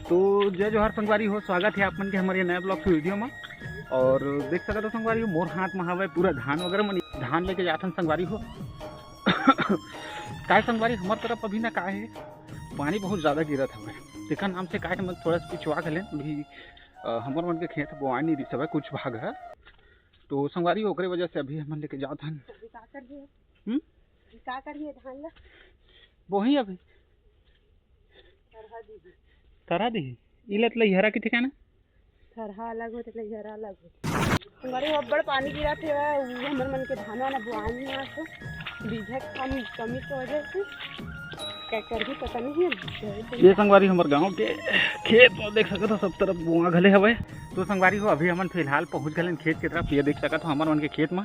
तो जय जोहार संगवारी हो, स्वागत है आपमन के हमारे नए ब्लॉग से वीडियो में। और देख सकते हो संगवारी हो, मोर हाथ में हवे पूरा धान वगैरह मन धान लेके जाथन संगवारी हो। काय संगवारी हमार तरफ अभी ना काय है, पानी बहुत ज़्यादा गिरत हवे, तेकर नाम से काय हम थोड़ा सा पिछवा गए अभी। हमार मन के खेत बोआ नहीं रही सब कुछ भाग है, तो संगवारी ओकरे वजह से अभी हम लेके जात हन। का करिए धान ला वही अभी तरह दी इलत लहरा के ठिकाना थरहा अलग होते लहरा अलग होते हमारे अब्बड़ पानी गिरा थे हमर मन के धान वाला बुआई नहीं आते बीजा कम कमी की वजह से क्या कर भी पता नहीं है। ये संगवारी हमारे गांव के खेत में देख सकते हो सब तरफ बुआ घले हवे। तो संगवारी हो अभी हमन फिलहाल पहुंच गए खेत की तरफ। ये देख सकते हो हमारे मन के खेत में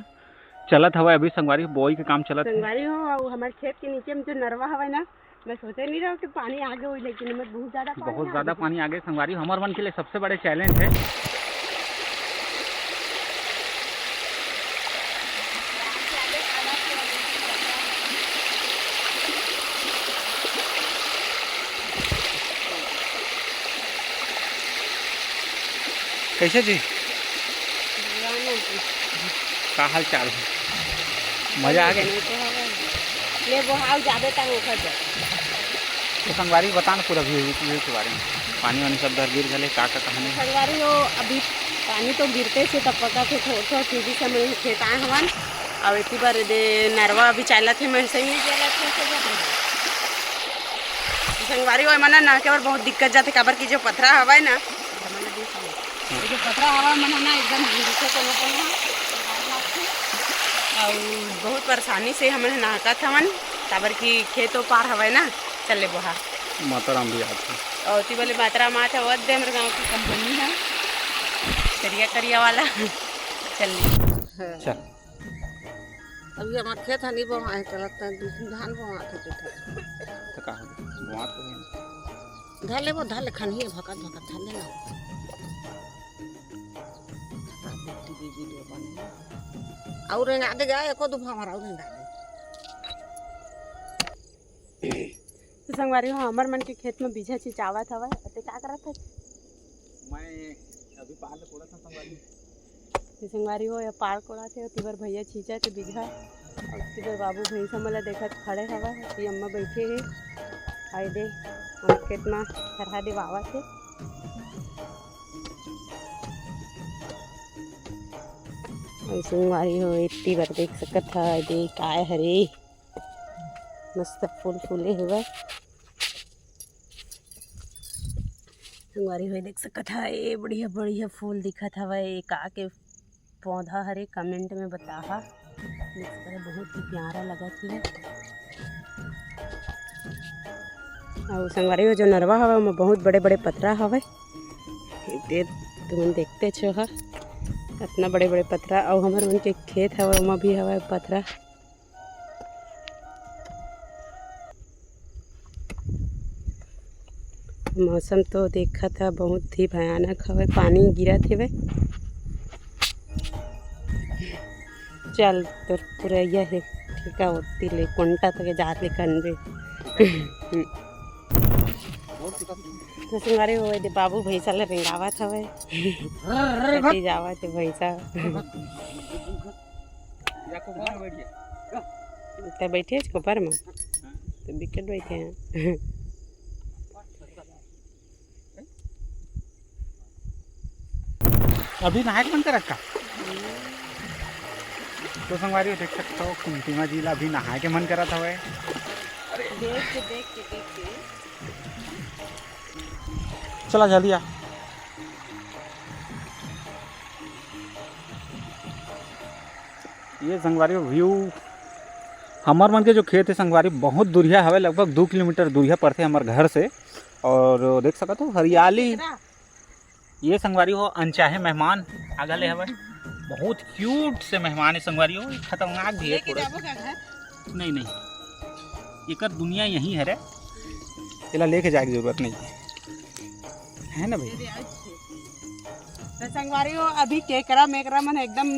चलत हवा अभी संगवारी बोई के काम चलत संगवारी हो और हमारे खेत के नीचे में जो नरवा हवा ना, मैं सोचे नहीं रहा कि पानी आगे हो, लेकिन मैं बहुत ज़्यादा पानी आगे संगवारी हमारे मन के लिए सबसे बड़े चैलेंज है। कैसे जी का हाल चाल है? मजा आ गया ले वो हाल ज़्यादा तक उखड़ जाए। तो संगवारी बता ना पूरा व्यू के बारे में, पानी वानी सब दर गिर गए का कहानी संगवारी हो अभी पानी तो गिरते से तब पका थे थोड़ा सीधी समय खेत आए हवन और इतनी बार दे नरवा अभी चाला थे मैं सही नहीं चला थे संगवारी हो मना ना के बहुत दिक्कत जाते काबर की जो पथरा हवा है ना, जो पथरा हवा मना ना एकदम गिरते और बहुत परेशानी से हमें नहाका था मन काबर की खेतों पार हवा ना चले बोहा माताराम भी आते और ती बोले मात्रा माथ है वह हमारे गाँव की कंपनी है करिया करिया वाला चल चल। अभी हमारे खेत नहीं बोआ है चलता धान बोआ थे तो का बुआ तो धाले वो धाले खनिए भकत भकत धाले ना वीडियो बने और आगे गए एको दफा हमारा और संगवारी हो हमार मन के खेत में बीजा चिचावत हवा अते का करत है। मैं अभी पार कोड़ा था संगवारी हो या पार कोड़ा थे तिबर भैया छींचा थे बीजा और तिबर बाबू भैंसा मला देखत खड़े हवा कि अम्मा बैठे है आए दे हम खेत में थरहा दे बावा थे। संगवारी हो इतनी बार देख सकत है दे काय हरे मस्त फूल फूले हुआ संगवारी हो देख सकत है ये बढ़िया बढ़िया फूल दिखत हवा का के पौधा हरे कमेंट में बताहा बहुत ही प्यारा लगा थी। और संगवारी हो जो नरवा हवा में बहुत बड़े बड़े पथरा हवा तुम देखते छो हा इतना बड़े बड़े पथरा और हमारे मन के खेत हवा वहाँ भी हवा पथरा। मौसम तो देखा था बहुत ही भयानक हवा पानी गिरा थे वे चल तो पूरा यह है ठीक है होती ले कोंटा तक जाते कन्वे तो संगवारी हो दे बाबू भैंसा ले रेंगावा था वे जावा थे भैंसा तो बैठे कोपर में तो विकेट बैठे हैं। अभी नहायक मन कर रखा तो संगवारी देख सकते हो कुंतीमा जिला अभी नहाए के मन करा था वह देख के चला जल्दी आ। ये संगवारी व्यू हमार मन के जो खेत है संगवारी बहुत दूरिया हवे, लगभग 2 किलोमीटर दूरिया पड़ते हमारे घर से। और देख सकते हो हरियाली ये संगवारी हो अनचाहे मेहमान आगले हवे, बहुत क्यूट से मेहमान है संगवारी हो, खतरनाक भी है थोड़ा। नहीं एक दुनिया यही है रे, इला लेके जाए की जरूरत नहीं है ना भाई। तो संगवारी हो अभी केकरा मेकरा मन एकदम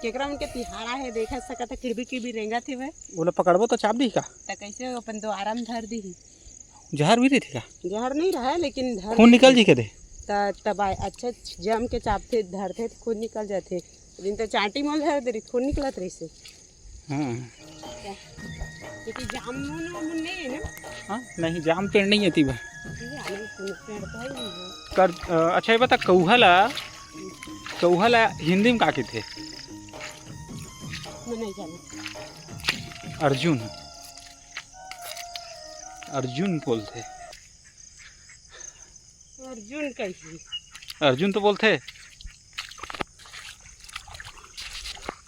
केकरा मन के तिहारा है देखा सकत है किड़बी की भी रेंगा थे वे बोले पकड़बो तो चाप दी का तो कैसे अपन तो आराम धर दी जहर भी रही थी का? जहर नहीं रहा है लेकिन खून निकल जी के दे। तब अच्छा जम के चापते धरते तो खून निकल जाते, लेकिन तो चाटी मोल धर दे खून निकलत रही से। हाँ क्योंकि जामुन वामुन नहीं है ना। हाँ नहीं जाम पेड़ नहीं है थी बा पेड़ तो है ही नहीं है। कर अच्छा ये बता कौहला हिंदी में का के थे? मैं नहीं जानी। अर्जुन अर्जुन बोलते। अर्जुन कैसी? अर्जुन तो बोलते।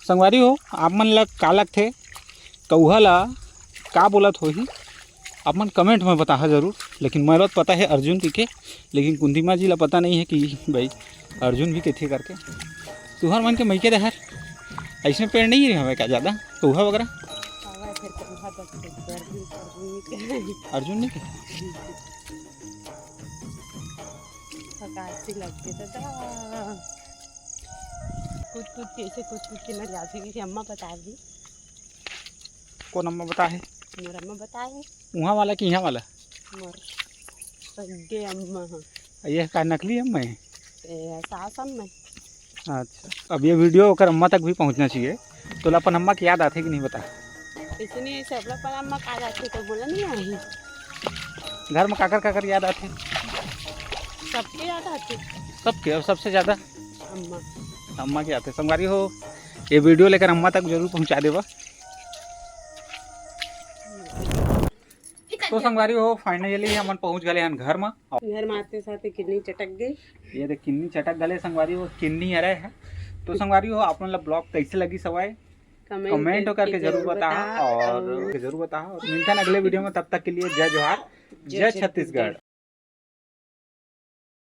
संगवारी हो आप मन लग का लग थे कौहला का बोलत हो ही आप मन कमेंट में बता जरूर। लेकिन मेरा तो पता है अर्जुन की के, लेकिन कुंतीमा जी ला पता नहीं है कि भाई अर्जुन भी के करके। तुहर मन के मई के दहर ऐसे पेड़ नहीं रहे क्या ज़्यादा कौहा वगैरह? अर्जुन नहीं के कुछ कैसे कुछ के न जाती कि अम्मा बता दी। कौन अम्मा बता है? मोर अम्मा बताए वहाँ वाला कि यहाँ वाला? मोर सगे अम्मा ये का नकली अम्मा है? सासन में। अच्छा अब ये वीडियो कर अम्मा तक भी पहुँचना चाहिए तो अपन अम्मा की याद आती कि नहीं बता? इसलिए सब लोग पर अम्मा का जाते तो बोला नहीं आई। घर में काकर याद आते? सबके याद आते। सबके और सबसे ज़्यादा अम्मा अम्मा के आते। संगवारी हो ये वीडियो लेकर अम्मा तक जरूर पहुंचा देवा। तो संगवारी हो फाइनली हम पहुंच गए हैं घर में। घर में आते साथ किडनी चटक गई। ये देख किन्नी चटक गले संगवारी हो किन्नी अरे है। तो संगवारी हो आप लोग ब्लॉग कैसे लगी सवाई कमेंट करके जरूर बता और जरूर बता। और मिलते हैं अगले वीडियो में, तब तक के लिए जय जोहार जय छत्तीसगढ़।